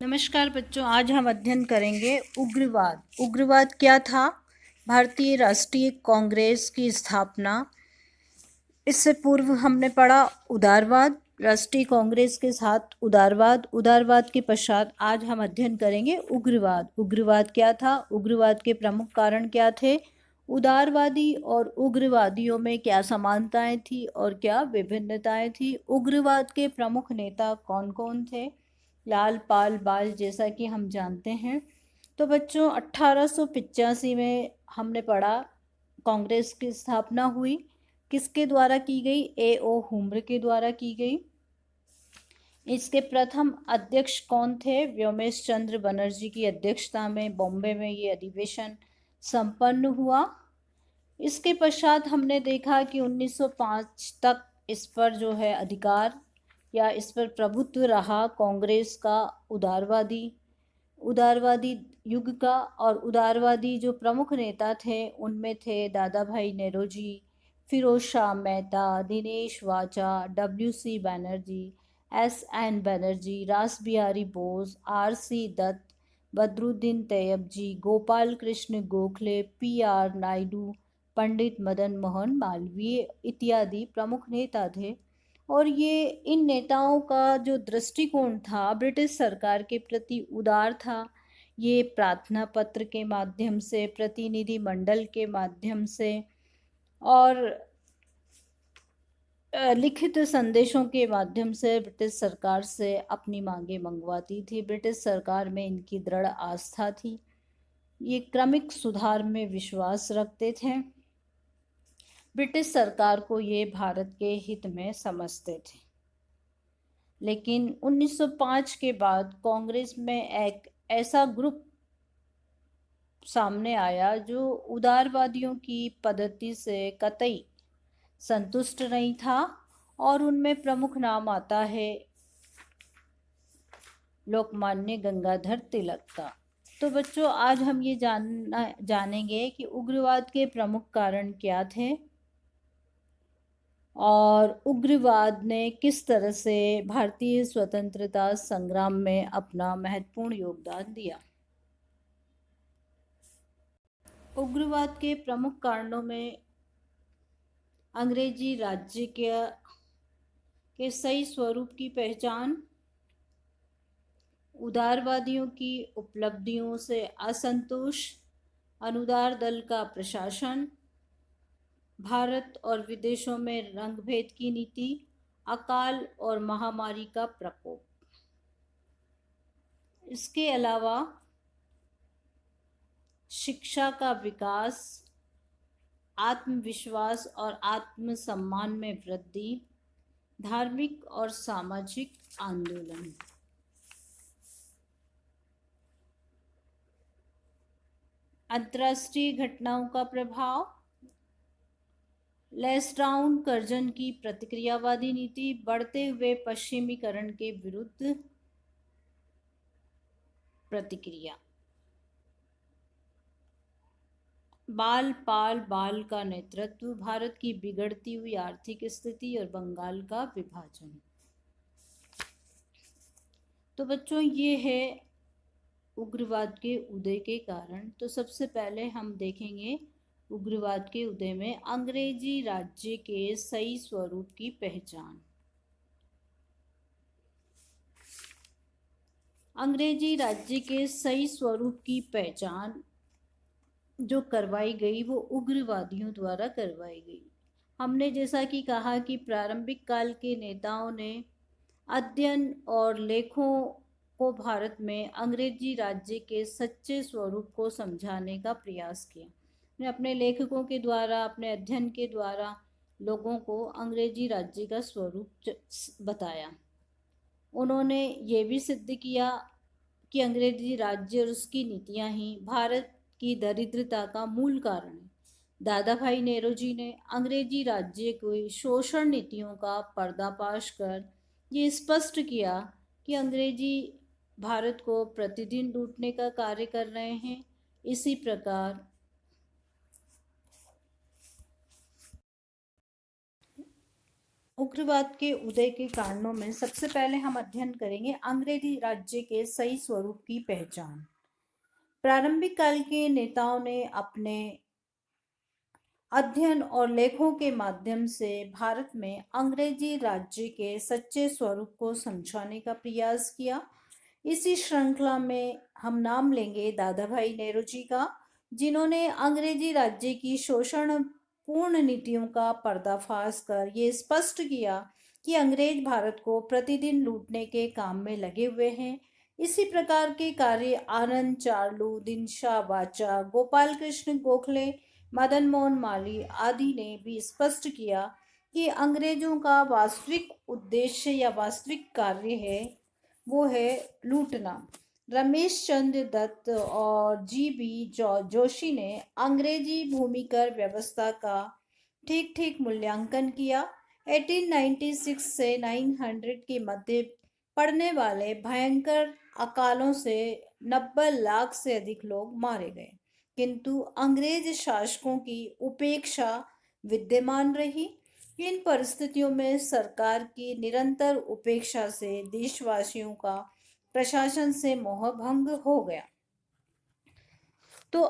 नमस्कार बच्चों, आज हम अध्ययन करेंगे उग्रवाद। उग्रवाद क्या था? भारतीय राष्ट्रीय कांग्रेस की स्थापना। इससे पूर्व हमने पढ़ा उदारवाद, राष्ट्रीय कांग्रेस के साथ उदारवाद। उदारवाद के पश्चात आज हम अध्ययन करेंगे उग्रवाद। उग्रवाद क्या था? उग्रवाद के प्रमुख कारण क्या थे? उदारवादी और उग्रवादियों में क्या समानताएं थी और क्या विभिन्नताएं थी? उग्रवाद के प्रमुख नेता कौन कौन थे? लाल पाल बाल, जैसा कि हम जानते हैं। तो बच्चों, 1885 में हमने पढ़ा कांग्रेस की स्थापना हुई। किसके द्वारा की गई? A.O. हुम्र के द्वारा की गई। इसके प्रथम अध्यक्ष कौन थे? व्योमेश चंद्र बनर्जी की अध्यक्षता में बॉम्बे में ये अधिवेशन संपन्न हुआ। इसके पश्चात हमने देखा कि 1905 तक इस पर जो है अधिकार या इस पर प्रभुत्व रहा कांग्रेस का उदारवादी युग का। और उदारवादी जो प्रमुख नेता थे उनमें थे दादा भाई नेरोजी, फिरोज शाह मेहता, दिनेश वाचा, W.C. बैनर्जी, S.N. बनर्जी, रास बिहारी बोस, R.C. दत्त, बदरुद्दीन तैयबजी, गोपाल कृष्ण गोखले, P.R. नायडू, पंडित मदन मोहन मालवीय इत्यादि प्रमुख नेता थे। और ये इन नेताओं का जो दृष्टिकोण था ब्रिटिश सरकार के प्रति उदार था। ये प्रार्थना पत्र के माध्यम से, प्रतिनिधि मंडल के माध्यम से और लिखित संदेशों के माध्यम से ब्रिटिश सरकार से अपनी मांगे मंगवाती थी। ब्रिटिश सरकार में इनकी दृढ़ आस्था थी। ये क्रमिक सुधार में विश्वास रखते थे। ब्रिटिश सरकार को ये भारत के हित में समझते थे। लेकिन 1905 के बाद कांग्रेस में एक ऐसा ग्रुप सामने आया जो उदारवादियों की पद्धति से कतई संतुष्ट नहीं था। और उनमें प्रमुख नाम आता है लोकमान्य गंगाधर तिलक का। तो बच्चों, आज हम ये जानेंगे कि उग्रवाद के प्रमुख कारण क्या थे और उग्रवाद ने किस तरह से भारतीय स्वतंत्रता संग्राम में अपना महत्वपूर्ण योगदान दिया। उग्रवाद के प्रमुख कारणों में अंग्रेजी राज्य के सही स्वरूप की पहचान, उदारवादियों की उपलब्धियों से असंतोष, अनुदार दल का प्रशासन, भारत और विदेशों में रंगभेद की नीति, अकाल और महामारी का प्रकोप। इसके अलावा शिक्षा का विकास, आत्मविश्वास और आत्मसम्मान में वृद्धि, धार्मिक और सामाजिक आंदोलन। अंतर्राष्ट्रीय घटनाओं का प्रभाव, लेस्डाउन कर्जन की प्रतिक्रियावादी नीति, बढ़ते हुए पश्चिमीकरण के विरुद्ध प्रतिक्रिया, बाल पाल बाल का नेतृत्व, भारत की बिगड़ती हुई आर्थिक स्थिति और बंगाल का विभाजन। तो बच्चों, ये है उग्रवाद के उदय के कारण। तो सबसे पहले हम देखेंगे उग्रवाद के उदय में अंग्रेजी राज्य के सही स्वरूप की पहचान। अंग्रेजी राज्य के सही स्वरूप की पहचान जो करवाई गई वो उग्रवादियों द्वारा करवाई गई। हमने जैसा कि कहा कि प्रारंभिक काल के नेताओं ने अध्ययन और लेखों को भारत में अंग्रेजी राज्य के सच्चे स्वरूप को समझाने का प्रयास किया। उन्हें अपने लेखकों के द्वारा, अपने अध्ययन के द्वारा लोगों को अंग्रेजी राज्य का स्वरूप बताया। उन्होंने ये भी सिद्ध किया कि अंग्रेजी राज्य और उसकी नीतियां ही भारत की दरिद्रता का मूल कारण है। दादा भाई नेरोजी ने अंग्रेजी राज्य की शोषण नीतियों का पर्दाफाश कर ये स्पष्ट किया कि अंग्रेजी भारत को प्रतिदिन लूटने का कार्य कर रहे हैं। इसी प्रकार उग्रवाद के उदय के कारणों में सबसे पहले हम अध्ययन करेंगे अंग्रेजी राज्य के सही स्वरूप की पहचान। प्रारंभिक काल के नेताओं ने अपने अध्ययन और लेखों के माध्यम से भारत में अंग्रेजी राज्य के सच्चे स्वरूप को समझाने का प्रयास किया। इसी श्रृंखला में हम नाम लेंगे दादा भाई नेहरू जी का, जिन्होंने अंग्रेजी राज्य की शोषण पूर्ण नीतियों का पर्दाफाश कर ये स्पष्ट किया कि अंग्रेज भारत को प्रतिदिन लूटने के काम में लगे हुए हैं। इसी प्रकार के कार्य आनंद चार्लू, दिनशा वाचा, गोपाल कृष्ण गोखले, मदन मोहन मालवीय आदि ने भी स्पष्ट किया कि अंग्रेजों का वास्तविक उद्देश्य या वास्तविक कार्य है वो है लूटना। रमेश चंद्र दत्त और जोशी ने अंग्रेजी भूमिकर व्यवस्था का ठीक ठीक मूल्यांकन किया। 1896 से 900 के मध्य पड़ने वाले भयंकर अकालों से 90 लाख से अधिक लोग मारे गए, किंतु अंग्रेज शासकों की उपेक्षा विद्यमान रही। इन परिस्थितियों में सरकार की निरंतर उपेक्षा से देशवासियों का प्रशासन से मोह भंग हो गया। तो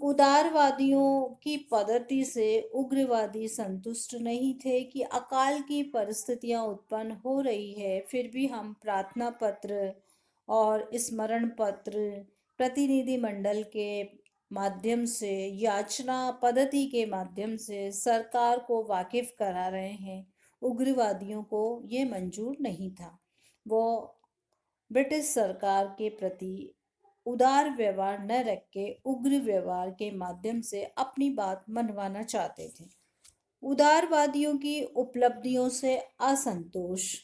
उदारवादियों की पद्धति से उग्रवादी संतुष्ट नहीं थे कि अकाल की परिस्थितियां उत्पन्न हो रही है, फिर भी हम प्रार्थना पत्र और स्मरण पत्र, प्रतिनिधि मंडल के माध्यम से, याचना पद्धति के माध्यम से सरकार को वाकिफ करा रहे हैं। उग्रवादियों को ये मंजूर नहीं था। वो ब्रिटिश सरकार के प्रति उदार व्यवहार न रख के उग्र व्यवहार के माध्यम से अपनी बात मनवाना चाहते थे। उदारवादियों की उपलब्धियों से असंतोष।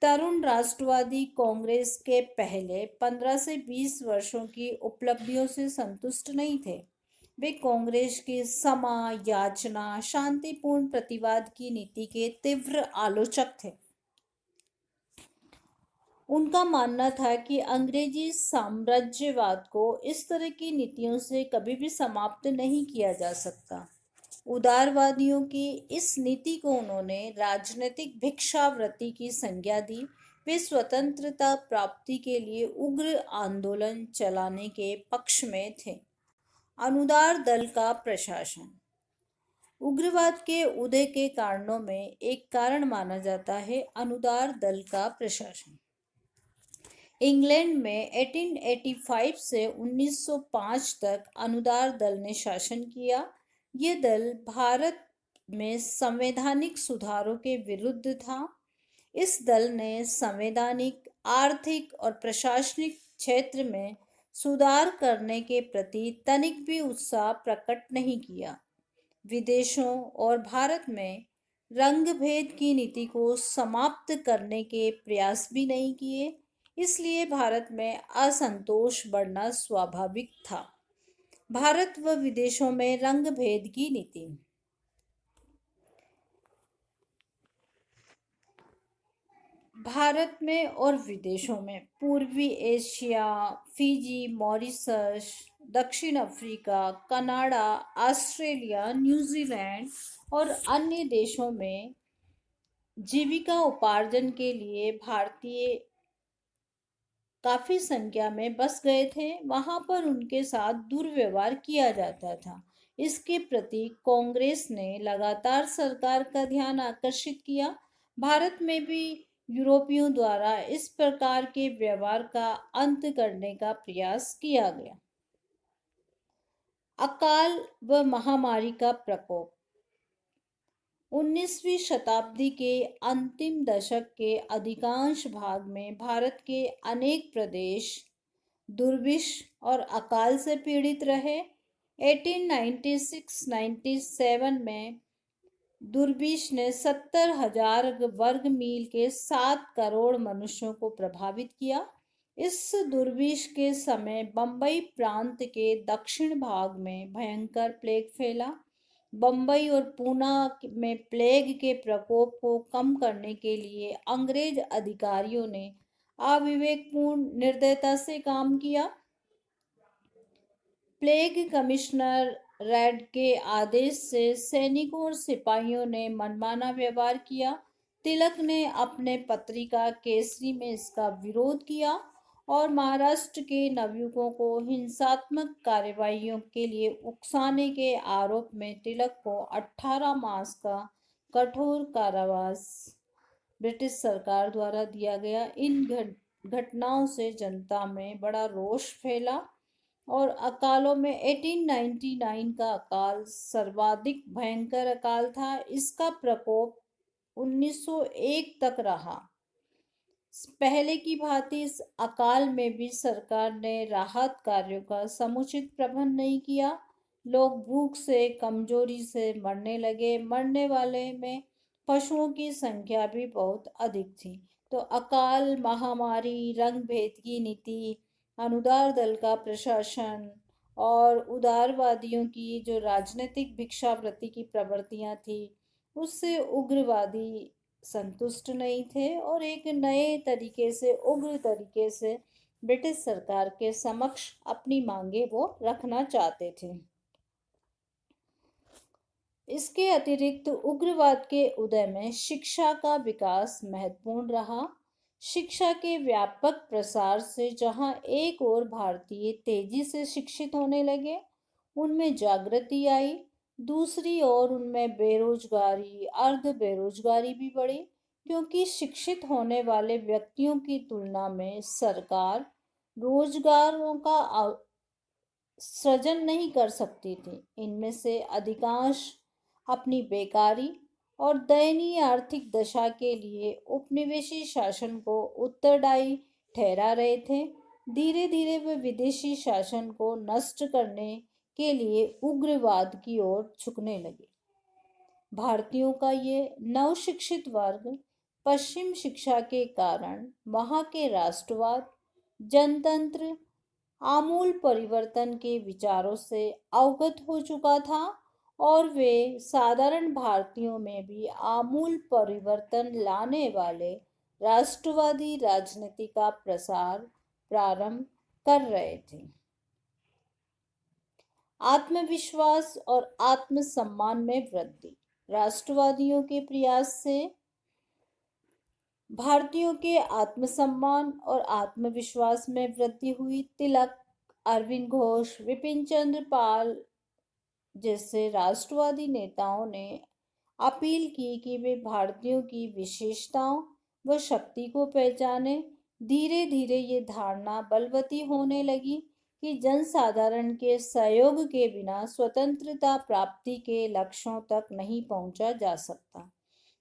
तरुण राष्ट्रवादी कांग्रेस के पहले 15 से 20 वर्षों की उपलब्धियों से संतुष्ट नहीं थे। वे कांग्रेस की समा, याचना, शांतिपूर्ण प्रतिवाद की नीति के तीव्र आलोचक थे। उनका मानना था कि अंग्रेजी साम्राज्यवाद को इस तरह की नीतियों से कभी भी समाप्त नहीं किया जा सकता। उदारवादियों की इस नीति को उन्होंने राजनीतिक भिक्षावृत्ति की संज्ञा दी। वे स्वतंत्रता प्राप्ति के लिए उग्र आंदोलन चलाने के पक्ष में थे। अनुदार दल का प्रशासन। उग्रवाद के उदय के कारणों में एक कारण माना जाता है अनुदार दल का प्रशासन। इंग्लैंड में 1885 से 1905 तक अनुदार दल ने शासन किया। ये दल भारत में संवैधानिक सुधारों के विरुद्ध था। इस दल ने संवैधानिक, आर्थिक और प्रशासनिक क्षेत्र में सुधार करने के प्रति तनिक भी उत्साह प्रकट नहीं किया। विदेशों और भारत में रंग भेद की नीति को समाप्त करने के प्रयास भी नहीं किए। इसलिए भारत में असंतोष बढ़ना स्वाभाविक था। भारत व विदेशों में रंग भेद की नीति। भारत में और विदेशों में पूर्वी एशिया, फिजी, मॉरिशस, दक्षिण अफ्रीका, कनाडा, ऑस्ट्रेलिया, न्यूजीलैंड और अन्य देशों में जीविका उपार्जन के लिए भारतीय काफी संख्या में बस गए थे। वहां पर उनके साथ दुर्व्यवहार किया जाता था। इसके प्रति कांग्रेस ने लगातार सरकार का ध्यान आकर्षित किया। भारत में भी यूरोपियों द्वारा इस प्रकार के व्यवहार का अंत करने का प्रयास किया गया। अकाल व महामारी का प्रकोप। 19वीं शताब्दी के अंतिम दशक के अधिकांश भाग में भारत के अनेक प्रदेश दुर्भिक्ष और अकाल से पीड़ित रहे। 1896-97 में दुर्भिक्ष ने 70,000 वर्ग मील के 7 करोड़ मनुष्यों को प्रभावित किया। इस दुर्भिक्ष के समय बम्बई प्रांत के दक्षिण भाग में भयंकर प्लेग फैला। बम्बई और पूना में प्लेग के प्रकोप को कम करने के लिए अंग्रेज अधिकारियों ने अविवेकपूर्ण निर्दयता से काम किया। प्लेग कमिश्नर रेड के आदेश से सैनिकों और सिपाहियों ने मनमाना व्यवहार किया। तिलक ने अपने पत्रिका केसरी में इसका विरोध किया और महाराष्ट्र के नवयुवकों को हिंसात्मक कार्यवाहियों के लिए उकसाने के आरोप में तिलक को 18 मास का कठोर कारावास ब्रिटिश सरकार द्वारा दिया गया। इन घटनाओं से जनता में बड़ा रोष फैला और अकालों में 1899 का अकाल सर्वाधिक भयंकर अकाल था। इसका प्रकोप 1901 तक रहा। पहले की भांति इस अकाल में भी सरकार ने राहत कार्यों का समुचित प्रबंध नहीं किया। लोग भूख से, कमजोरी से मरने लगे। मरने वाले में पशुओं की संख्या भी बहुत अधिक थी। तो अकाल, महामारी, रंग भेद की नीति, अनुदार दल का प्रशासन और उदारवादियों की जो राजनीतिक भिक्षावृत्ति की प्रवृत्तियां थी, उससे उग्रवादी संतुष्ट नहीं थे और एक नए तरीके से, उग्र तरीके से ब्रिटिश सरकार के समक्ष अपनी मांगे वो रखना चाहते थे। इसके अतिरिक्त उग्रवाद के उदय में शिक्षा का विकास महत्वपूर्ण रहा। शिक्षा के व्यापक प्रसार से जहां एक ओर भारतीय तेजी से शिक्षित होने लगे, उनमें जागृति आई, दूसरी ओर उनमें बेरोजगारी, अर्ध बेरोजगारी भी बढ़ी, क्योंकि शिक्षित होने वाले व्यक्तियों की तुलना में सरकार रोजगारों का सृजन नहीं कर सकती थी। इनमें से अधिकांश अपनी बेकारी और दयनीय आर्थिक दशा के लिए उपनिवेशी शासन को उत्तरदायी ठहरा रहे थे। धीरे धीरे वे विदेशी शासन को नष्ट करने के लिए उग्रवाद की ओर झुकने लगे। भारतीयों का ये नवशिक्षित वर्ग पश्चिम शिक्षा के कारण वहाँ के राष्ट्रवाद, जनतंत्र, आमूल परिवर्तन के विचारों से अवगत हो चुका था और वे साधारण भारतीयों में भी आमूल परिवर्तन लाने वाले राष्ट्रवादी राजनीति का प्रसार प्रारंभ कर रहे थे। आत्मविश्वास और आत्मसम्मान में वृद्धि। राष्ट्रवादियों के प्रयास से भारतीयों के आत्मसम्मान और आत्मविश्वास में वृद्धि हुई। तिलक, अरविंद घोष, विपिन चंद्र पाल जैसे राष्ट्रवादी नेताओं ने अपील की कि वे भारतीयों की विशेषताओं व शक्ति को पहचाने। धीरे धीरे ये धारणा बलवती होने लगी कि जनसाधारण के सहयोग के बिना स्वतंत्रता प्राप्ति के लक्ष्यों तक नहीं पहुंचा जा सकता।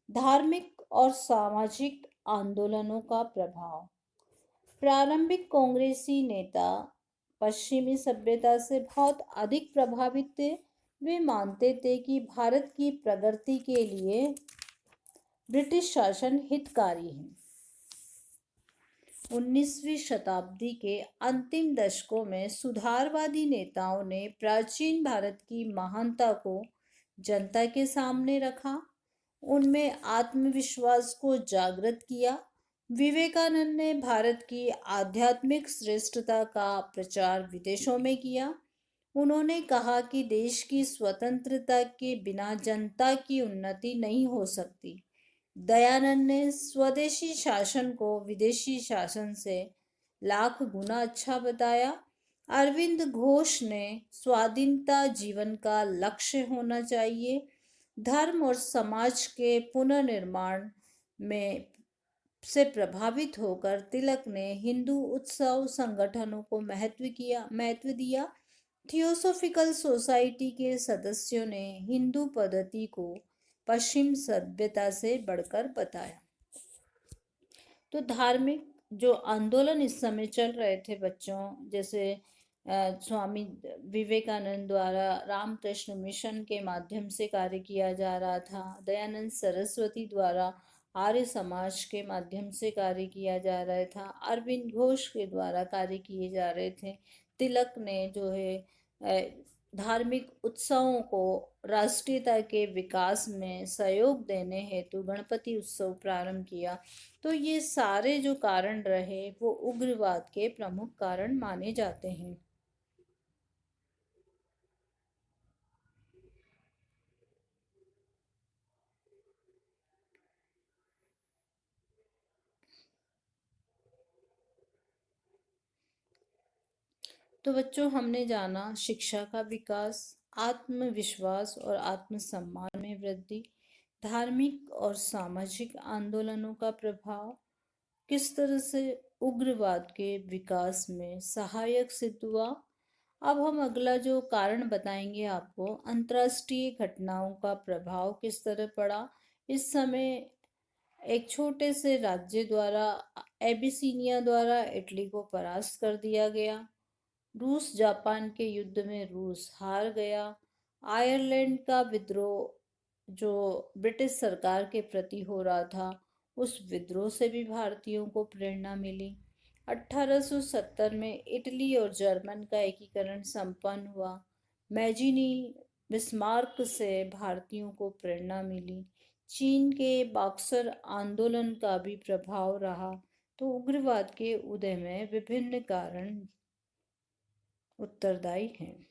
धार्मिक और सामाजिक आंदोलनों का प्रभाव। प्रारंभिक कांग्रेसी नेता पश्चिमी सभ्यता से बहुत अधिक प्रभावित थे। वे मानते थे कि भारत की प्रगति के लिए ब्रिटिश शासन हितकारी है। 19वीं शताब्दी के अंतिम दशकों में सुधारवादी नेताओं ने प्राचीन भारत की महानता को जनता के सामने रखा, उनमें आत्मविश्वास को जागृत किया। विवेकानंद ने भारत की आध्यात्मिक श्रेष्ठता का प्रचार विदेशों में किया। उन्होंने कहा कि देश की स्वतंत्रता के बिना जनता की उन्नति नहीं हो सकती। दयानंद ने स्वदेशी शासन को विदेशी शासन से लाख गुना अच्छा बताया। अरविंद घोष ने स्वाधीनता जीवन का लक्ष्य होना चाहिए। धर्म और समाज के पुनर्निर्माण में से प्रभावित होकर तिलक ने हिंदू उत्सव संगठनों को महत्व दिया। थियोसॉफिकल सोसाइटी के सदस्यों ने हिंदू पद्धति को पश्चिम सभ्यता से बढ़कर बताया। तो धार्मिक जो आंदोलन इस समय चल रहे थे बच्चों, जैसे स्वामी विवेकानंद द्वारा रामकृष्ण मिशन के माध्यम से कार्य किया जा रहा था, दयानंद सरस्वती द्वारा आर्य समाज के माध्यम से कार्य किया जा रहा था, अरविंद घोष के द्वारा कार्य किए जा रहे थे। तिलक ने जो है धार्मिक उत्सवों को राष्ट्रीयता के विकास में सहयोग देने हेतु गणपति उत्सव प्रारंभ किया। तो ये सारे जो कारण रहे वो उग्रवाद के प्रमुख कारण माने जाते हैं। तो बच्चों, हमने जाना शिक्षा का विकास, आत्मविश्वास और आत्मसम्मान में वृद्धि, धार्मिक और सामाजिक आंदोलनों का प्रभाव किस तरह से उग्रवाद के विकास में सहायक सिद्ध हुआ। अब हम अगला जो कारण बताएंगे आपको, अंतर्राष्ट्रीय घटनाओं का प्रभाव किस तरह पड़ा। इस समय एक छोटे से राज्य द्वारा, एबिसिनिया द्वारा इटली को परास्त कर दिया गया। रूस जापान के युद्ध में रूस हार गया। आयरलैंड का विद्रोह जो ब्रिटिश सरकार के प्रति हो रहा था, उस विद्रोह से भी भारतीयों को प्रेरणा मिली। 1870 में इटली और जर्मन का एकीकरण संपन्न हुआ। मैजिनी बिस्मार्क से भारतीयों को प्रेरणा मिली। चीन के बॉक्सर आंदोलन का भी प्रभाव रहा। तो उग्रवाद के उदय में विभिन्न कारण उत्तरदायी हैं।